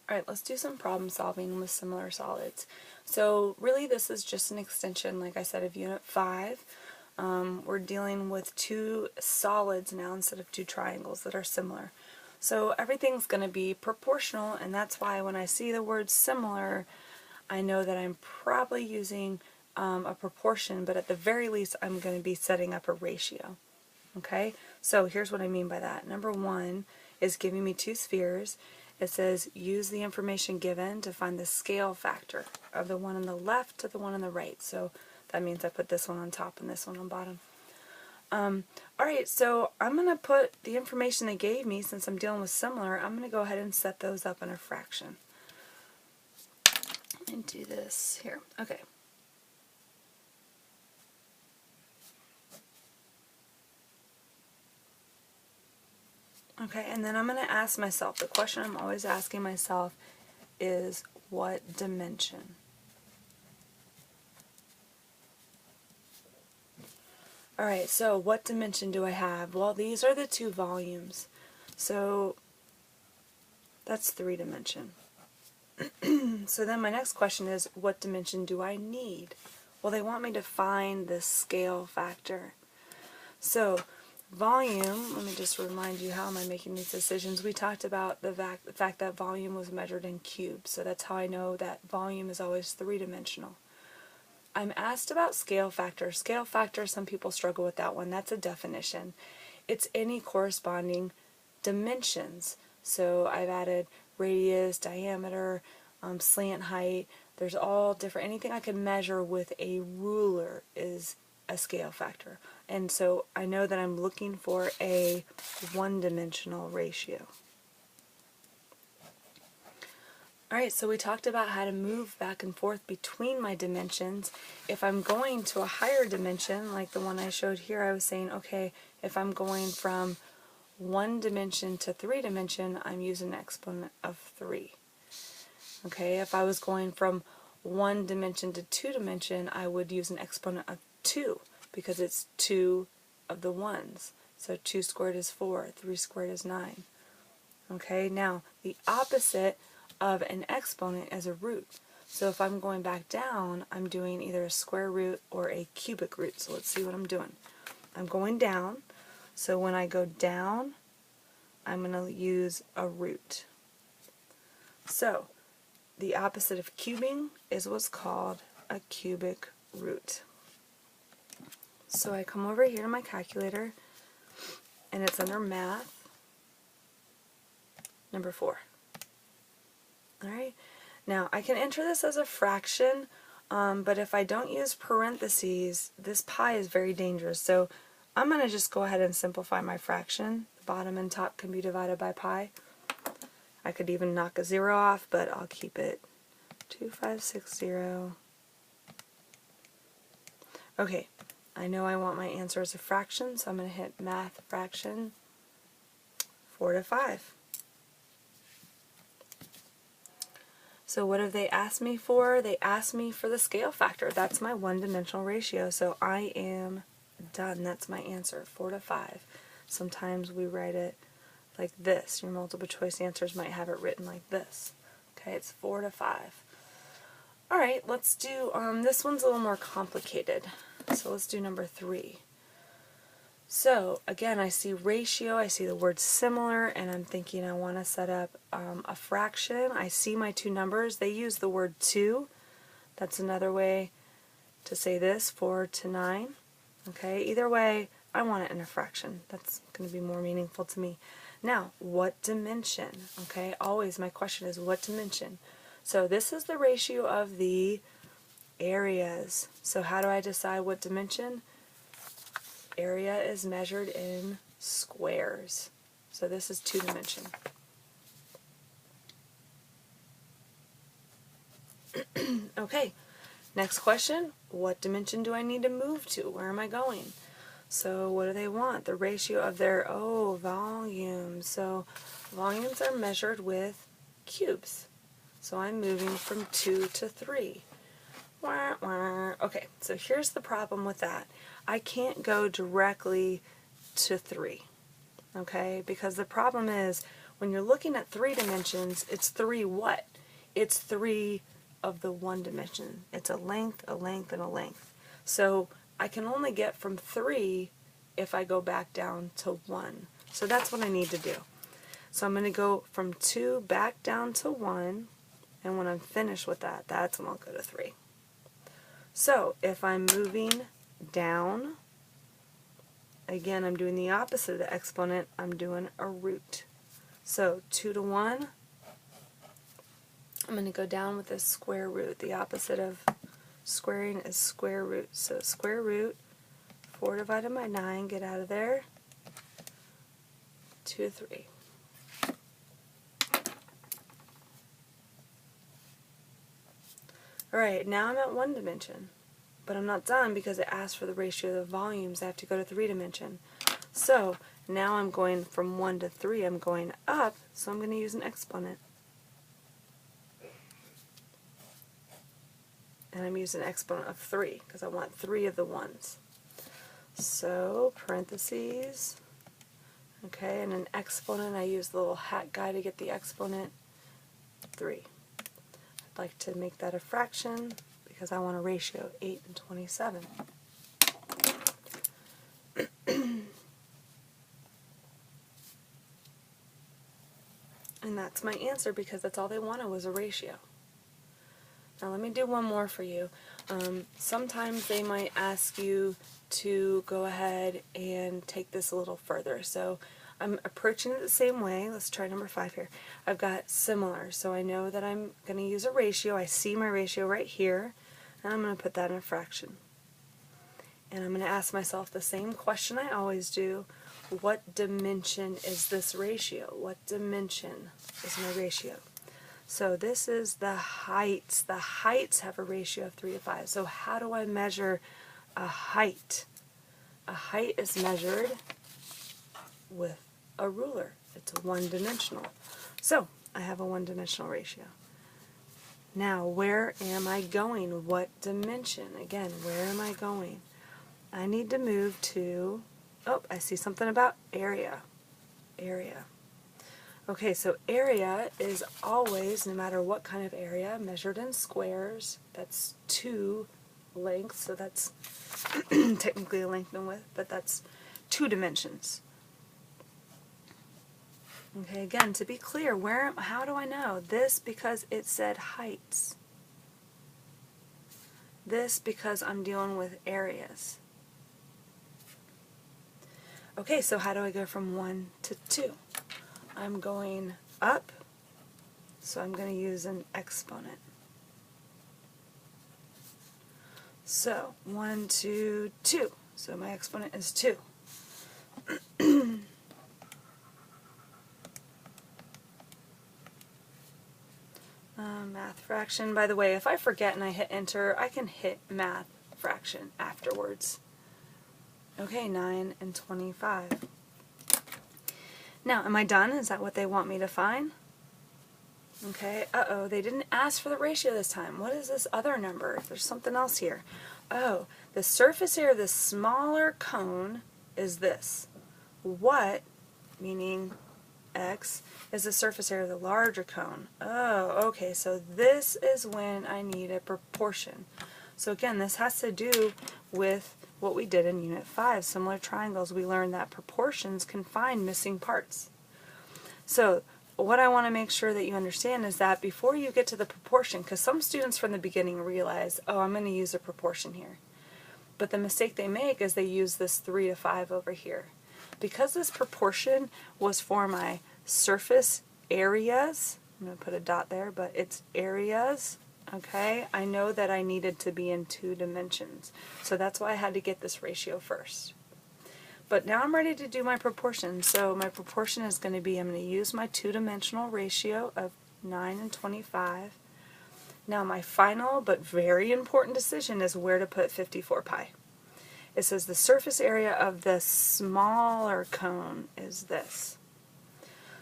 Alright, let's do some problem solving with similar solids. So really this is just an extension, like I said, of Unit 5. We're dealing with two solids now instead of two triangles that are similar. So everything's going to be proportional, and that's why when I see the word similar, I know that I'm probably using a proportion, but at the very least I'm going to be setting up a ratio. Okay, so here's what I mean by that. Number one is giving me two spheres. It says use the information given to find the scale factor of the one on the left to the one on the right. So that means I put this one on top and this one on bottom. Alright, so I'm going to put the information they gave me, since I'm dealing with similar, I'm going to go ahead and set those up in a fraction. Let me do this here. Okay. Okay, and then I'm going to ask myself, the question I'm always asking myself is, what dimension? Alright, so what dimension do I have? Well, these are the two volumes. So that's 3 dimension. So then my next question is, what dimension do I need? Well, they want me to find the scale factor. So volume, let me just remind you, how am I making these decisions? We talked about the fact that volume was measured in cubes, so that's how I know that volume is always 3-dimensional. I'm asked about scale factor. Scale factor, some people struggle with that one. That's a definition. It's any corresponding dimensions. So I've added radius, diameter, slant height. There's all different, anything I can measure with a ruler is a scale factor. And so I know that I'm looking for a one-dimensional ratio. Alright, so we talked about how to move back and forth between my dimensions. If I'm going to a higher dimension, like the one I showed here, I was saying, okay, if I'm going from 1 dimension to 3 dimension, I'm using an exponent of 3. Okay, if I was going from 1 dimension to 2 dimension, I would use an exponent of 2, because it's 2 of the ones. So 2 squared is 4, 3 squared is 9. Okay, now the opposite of an exponent is a root. So if I'm going back down, I'm doing either a square root or a cubic root. So let's see what I'm doing. I'm going down, so when I go down, I'm going to use a root. So the opposite of cubing is what's called a cubic root. So I come over here to my calculator, and it's under math, number 4. Alright, now I can enter this as a fraction, but if I don't use parentheses, this pi is very dangerous. So I'm going to just go ahead and simplify my fraction. The bottom and top can be divided by pi. I could even knock a 0 off, but I'll keep it 2560. Okay, I know I want my answer as a fraction, so I'm going to hit math fraction 4 to 5. So what have they asked me for? They asked me for the scale factor. That's my one-dimensional ratio, so I am done. That's my answer, 4 to 5. Sometimes we write it like this. Your multiple choice answers might have it written like this. Okay, it's 4 to 5. Alright, let's do, this one's a little more complicated. So let's do number 3. So again, I see ratio, I see the word similar, and I'm thinking I want to set up a fraction. I see my two numbers. They use the word 2. That's another way to say this, 4 to 9. Okay, either way, I want it in a fraction. That's going to be more meaningful to me. Now, what dimension? Okay, always my question is what dimension? So this is the ratio of the areas. So how do I decide what dimension? Area is measured in squares. So this is 2 dimension. Okay, next question. What dimension do I need to move to? Where am I going? So what do they want? The ratio of their, volume. So volumes are measured with cubes. So I'm moving from 2 to 3. Okay, so here's the problem with that. I can't go directly to 3, okay, because the problem is When you're looking at 3 dimensions, it's 3 what? It's 3 of the 1 dimension. It's a length, a length, and a length. So I can only get from 3 if I go back down to 1. So that's what I need to do. So I'm going to go from 2 back down to 1, and when I'm finished with that, that's when I'll go to 3. So if I'm moving down, again, I'm doing the opposite of the exponent. I'm doing a root. So 2 to 1, I'm going to go down with a square root. The opposite of squaring is square root. So square root, 4 divided by 9, get out of there, 2 to 3. Alright, now I'm at 1 dimension, but I'm not done because it asks for the ratio of the volumes. I have to go to 3 dimension. So now I'm going from 1 to 3, I'm going up, so I'm going to use an exponent. And I'm using an exponent of 3 because I want 3 of the 1s. So parentheses, okay, and an exponent, I use the little hat guy to get the exponent, 3. I'd like to make that a fraction because I want a ratio, 8 and 27. And that's my answer because that's all they wanted was a ratio. Now let me do one more for you. Sometimes they might ask you to go ahead and take this a little further. So I'm approaching it the same way. Let's try number 5 here. I've got similar, so I know that I'm going to use a ratio. I see my ratio right here, and I'm going to put that in a fraction. And I'm going to ask myself the same question I always do. What dimension is this ratio? What dimension is my ratio? So this is the heights. The heights have a ratio of 3 to 5. So how do I measure a height? A height is measured with a ruler. It's one-dimensional. So I have a one-dimensional ratio. Now where am I going? What dimension? Again, where am I going? I need to move to, oh, I see something about area. Area. Okay, so area is always, no matter what kind of area, measured in squares. That's 2 lengths, so that's technically a length and width, but that's 2 dimensions. Okay, again, to be clear, how do I know? This because it said heights. This because I'm dealing with areas. Okay, so how do I go from 1 to 2? I'm going up, so I'm going to use an exponent. So 1, 2, 2. So my exponent is 2. Math fraction. By the way, if I forget and I hit enter, I can hit math fraction afterwards. Okay, 9 and 25. Now, am I done? Is that what they want me to find? Okay, uh-oh, they didn't ask for the ratio this time. What is this other number? There's something else here. Oh, the surface area of the smaller cone is this. What, meaning x, is the surface area of the larger cone? Oh, okay, so this is when I need a proportion. So again, this has to do with what we did in Unit 5, similar triangles. We learned that proportions can find missing parts. So what I want to make sure that you understand is that before you get to the proportion, because some students from the beginning realize, oh, I'm going to use a proportion here. But the mistake they make is they use this 3 to 5 over here. Because this proportion was for my surface areas, I'm going to put a dot there, but it's areas. Okay, I know that I needed to be in 2 dimensions, so that's why I had to get this ratio first. But now I'm ready to do my proportion. So my proportion is going to be, I'm going to use my 2-dimensional ratio of 9 and 25. Now my final but very important decision is where to put 54 pi. It says the surface area of the smaller cone is this.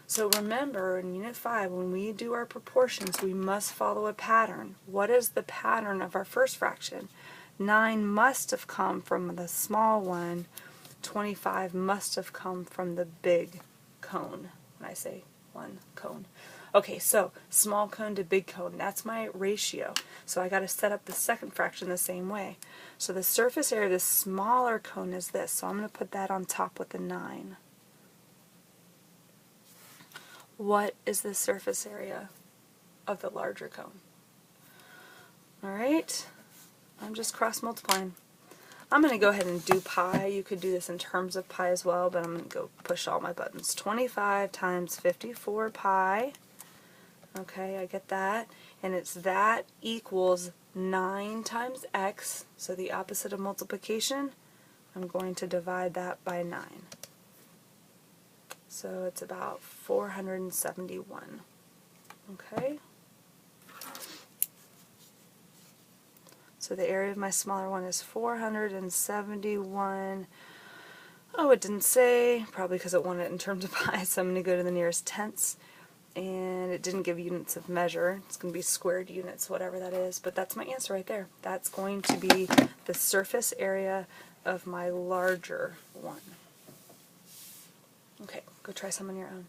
So remember, in Unit 5, when we do our proportions, we must follow a pattern. What is the pattern of our first fraction? 9 must have come from the small one. 25 must have come from the big cone. When I say one cone. Okay, so small cone to big cone, that's my ratio. So I got to set up the second fraction the same way. So the surface area of the smaller cone is this, so I'm going to put that on top with the 9. What is the surface area of the larger cone? Alright, I'm just cross multiplying. I'm going to go ahead and do pi. You could do this in terms of pi as well, but I'm going to go push all my buttons. 25 times 54 pi. Okay, I get that. And it's that equals 9 times x. So the opposite of multiplication, I'm going to divide that by 9. So it's about 471. Okay. So the area of my smaller one is 471. Oh, it didn't say, probably because it wanted it in terms of pi, so I'm going to go to the nearest tenths. And it didn't give units of measure. It's going to be squared units, whatever that is. But that's my answer right there. That's going to be the surface area of my larger one. Okay, go try some on your own.